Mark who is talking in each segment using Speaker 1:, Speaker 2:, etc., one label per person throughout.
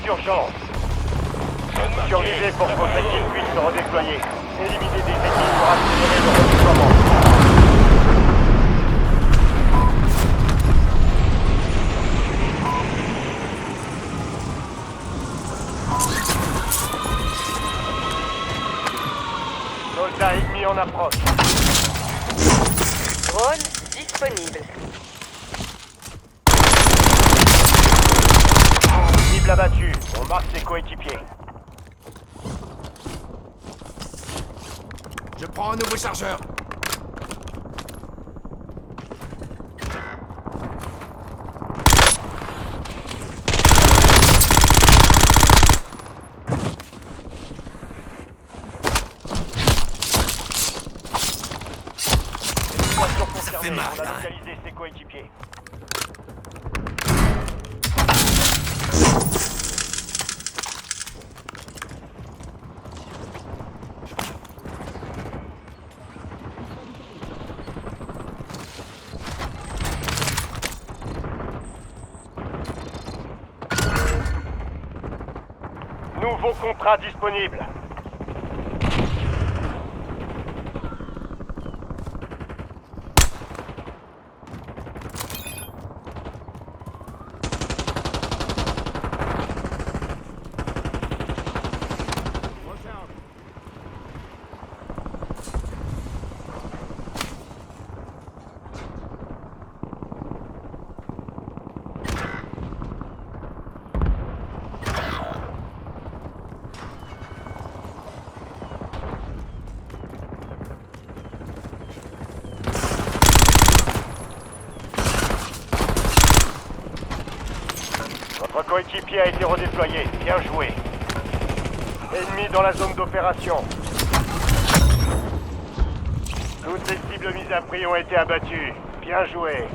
Speaker 1: d'urgence. Survivez pour que votre équipe puisse se redéployer. Éliminez des ennemis pour accélérer le redéploiement. Soldats ennemis en approche.
Speaker 2: Drone disponible.
Speaker 1: Cible abattue. On marque ses coéquipiers.
Speaker 3: Je prends un nouveau chargeur.
Speaker 1: Voiture concernée.
Speaker 3: fait mal,
Speaker 1: On a
Speaker 3: hein.
Speaker 1: localisé ses coéquipiers. Nouveau contrat disponible. Votre coéquipier a été redéployé. Bien joué. Ennemi dans la zone d'opération. Toutes les cibles mises à prix ont été abattues. Bien joué.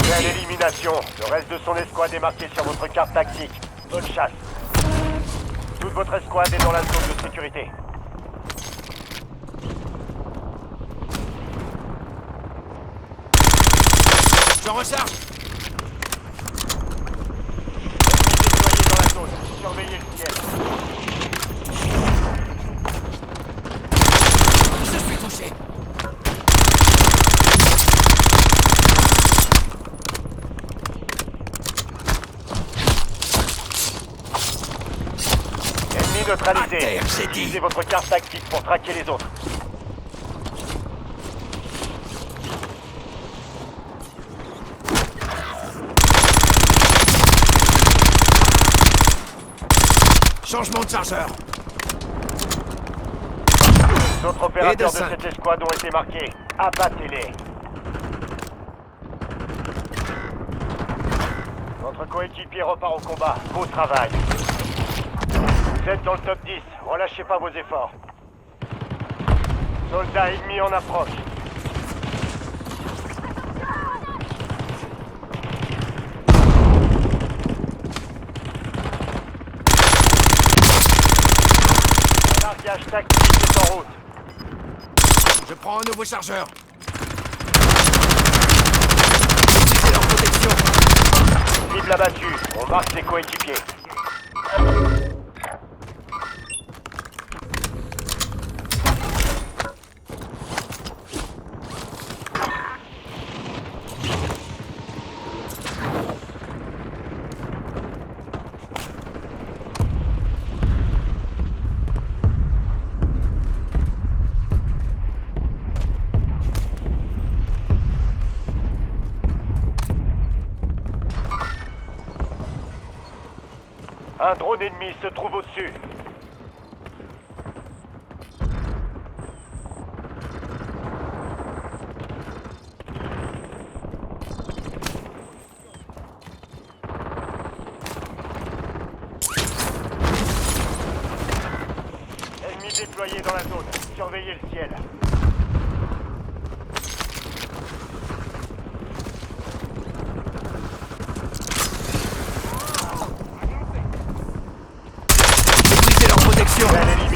Speaker 1: Belle élimination. Le reste de son escouade est marqué sur votre carte tactique. Bonne chasse. Toute votre escouade est dans la zone de sécurité.
Speaker 3: Je recharge.
Speaker 1: Déployés dans la zone. Surveillez le ciel.
Speaker 3: Je suis touché.
Speaker 1: Ennemi neutralisé.
Speaker 3: À terre, j'ai dit.
Speaker 1: Utilisez votre carte tactique pour traquer les autres.
Speaker 3: Changement de chargeur.
Speaker 1: D'autres opérateurs de
Speaker 3: cinq.
Speaker 1: cette escouade ont été marqués. Abattez-les. Votre coéquipier repart au combat. Beau travail. Vous êtes dans le top 10. Relâchez pas vos efforts. Soldats ennemis en approche. Un largage tactique est en route.
Speaker 3: Je prends un nouveau chargeur. Utilisez leur protection.
Speaker 1: Cible abattue. On marque ses coéquipiers. Un drone ennemi se trouve au-dessus. Ennemi déployé dans la zone. Surveillez le ciel.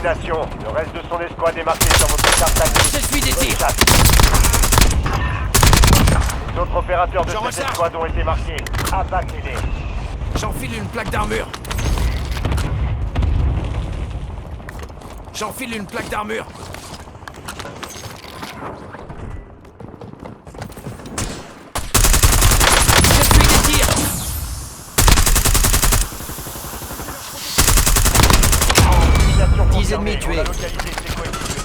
Speaker 1: élimination. Le reste de son escouade est marqué sur votre carte tactique.
Speaker 3: J'essuie des
Speaker 1: Bonne
Speaker 3: tirs.
Speaker 1: chasse. Les autres opérateurs de
Speaker 3: J'en
Speaker 1: cette
Speaker 3: recharge.
Speaker 1: escouade ont été marqués. Abattez-les.
Speaker 3: J'enfile une plaque d'armure. J'enfile une plaque d'armure. J'essuie des tirs.
Speaker 1: Élimination
Speaker 3: 10
Speaker 1: confirmée.
Speaker 3: ennemis tués.
Speaker 1: On a localisé ses coéquipiers.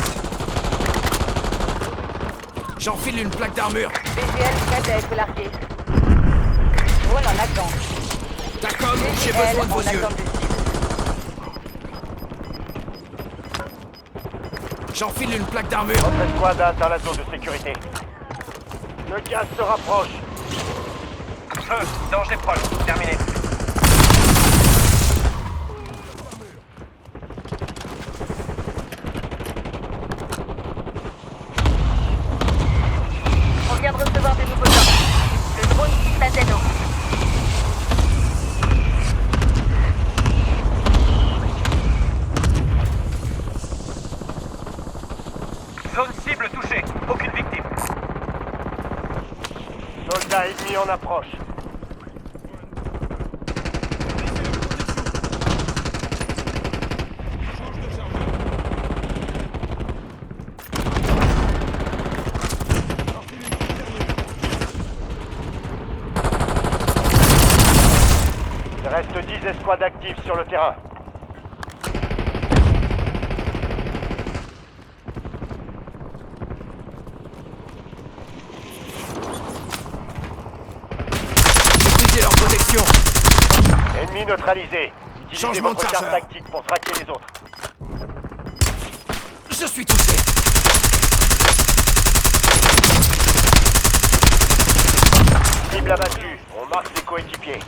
Speaker 3: J'enfile une plaque d'armure.
Speaker 2: BGL prête à être largué. Drone en attente.
Speaker 3: D'accord, j'ai
Speaker 2: BGL
Speaker 3: besoin de vos
Speaker 2: en
Speaker 3: yeux.
Speaker 2: attente de cible.
Speaker 3: J'enfile une plaque d'armure.
Speaker 1: Votre escouade a atteint la zone de sécurité. Le gaz se rapproche. Feu, danger proche. Terminé.
Speaker 2: On vient de recevoir des nouveaux ordres. Le drone quitte la zone.
Speaker 1: Zone cible touchée. Aucune victime. Soldats ennemis en approche. Il reste 10 escouades actives sur le terrain.
Speaker 3: J'ai brisé leur protection.
Speaker 1: Ennemi neutralisé. Utilisez
Speaker 3: Changement de
Speaker 1: votre carte
Speaker 3: chargeur.
Speaker 1: tactique pour traquer les autres.
Speaker 3: Je suis touché.
Speaker 1: Cible abattue. On marque ses coéquipiers.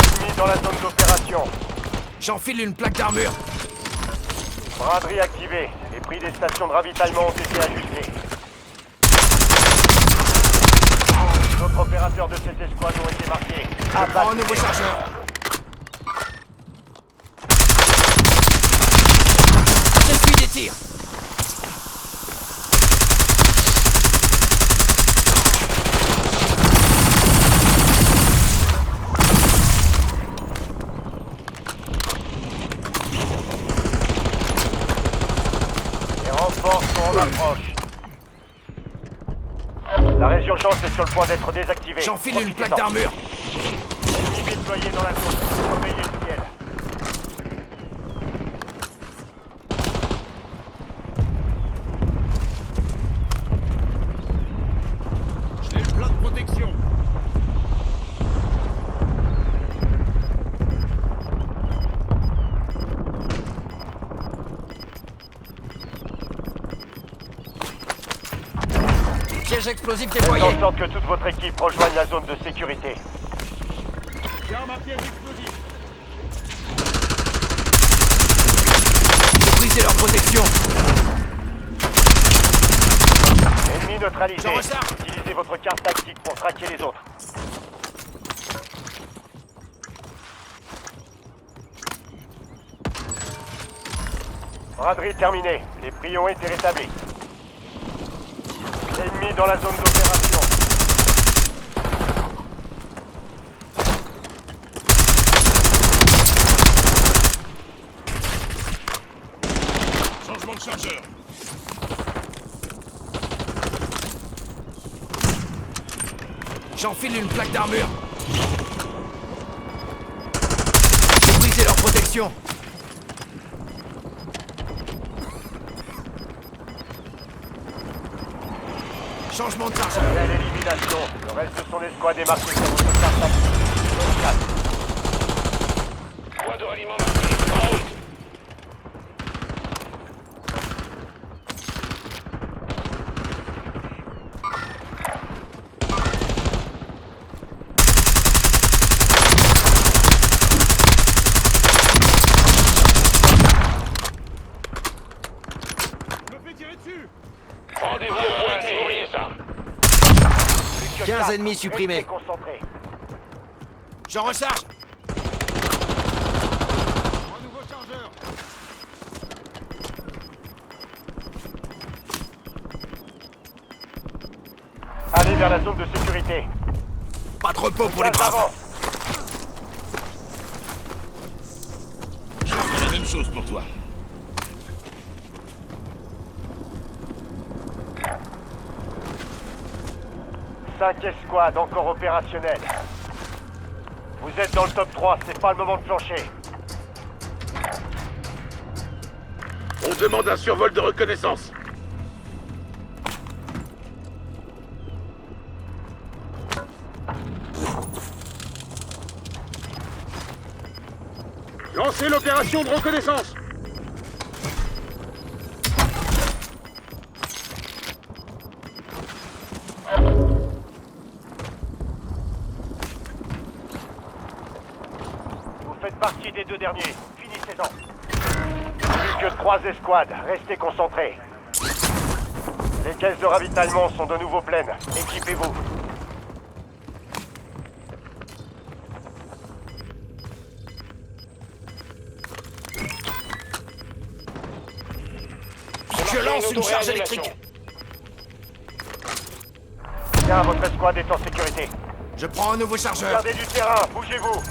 Speaker 1: Ennemi dans la zone d'opération.
Speaker 3: J'enfile une plaque d'armure.
Speaker 1: Braderie activée. Les prix des stations de ravitaillement ont été ajustés. Les autres opérateurs de cette escouade ont été marqués.
Speaker 3: Je prends un nouveau
Speaker 1: Abattez-les.
Speaker 3: chargeur. J'essuie des tirs.
Speaker 1: Les renforts sont en approche. La région chance est sur le point d'être désactivée.
Speaker 3: J'enfile une plaque
Speaker 1: Profitez-en.
Speaker 3: d'armure.
Speaker 1: Ennemi déployé dans la zone. Surveillez le ciel.
Speaker 3: J'ai le plan de protection. Piège explosif
Speaker 1: Faites
Speaker 3: déployé.
Speaker 1: en sorte que toute votre équipe rejoigne la zone de sécurité.
Speaker 3: J'ai brisé leur protection.
Speaker 1: Ennemi neutralisé.
Speaker 3: J'en recharge.
Speaker 1: Utilisez votre carte tactique pour traquer les autres. Braderie terminée. Les prix ont été rétablis. Ennemi dans la zone d'opération.
Speaker 3: Changement de chargeur. J'enfile une plaque d'armure. J'ai brisé leur protection. Changement de chargeur.
Speaker 1: Belle élimination. Le reste de son escouade est marqué sur votre carte tactique. Bonne chasse.
Speaker 4: Point de ralliement marqué. En route. Rendez-vous au point, oubliez ça.
Speaker 1: Plus que
Speaker 3: 15
Speaker 1: quatre.
Speaker 3: ennemis supprimés.
Speaker 1: Restez concentrés.
Speaker 3: J'en recharge.
Speaker 1: vers la zone de sécurité.
Speaker 3: Pas de repos pour les
Speaker 1: Gaz
Speaker 3: braves.
Speaker 1: avant.
Speaker 5: Je ferai la même chose pour toi.
Speaker 1: Cinq escouades encore opérationnelles. Vous êtes dans le top 3, c'est pas le moment de plancher.
Speaker 5: On demande un survol de reconnaissance. Lancez l'opération de reconnaissance.
Speaker 1: Vous faites partie des deux derniers. Finissez-en. Plus que 3 escouades, restez concentrés. Les caisses de ravitaillement sont de nouveau pleines. Équipez-vous.
Speaker 3: Je lance une charge électrique.
Speaker 1: Bien, votre escouade est en sécurité.
Speaker 3: Je prends un nouveau chargeur.
Speaker 1: Gardez du terrain, bougez-vous.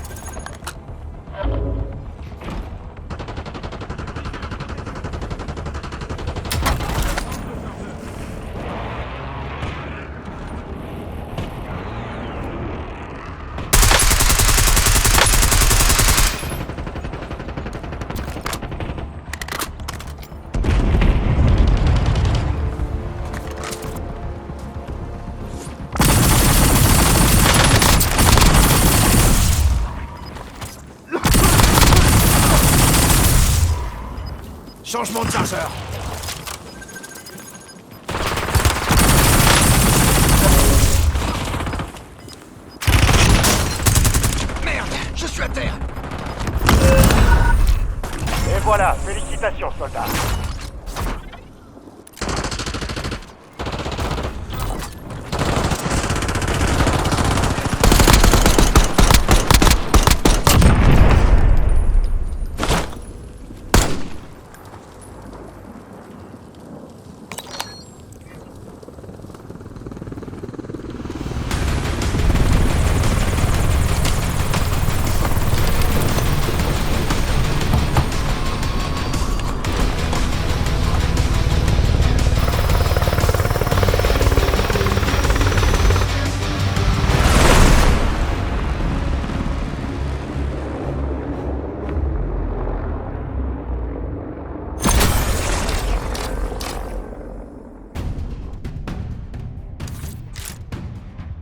Speaker 3: Changement de chargeur. Merde, je suis à terre.
Speaker 1: Et voilà, félicitations, soldats.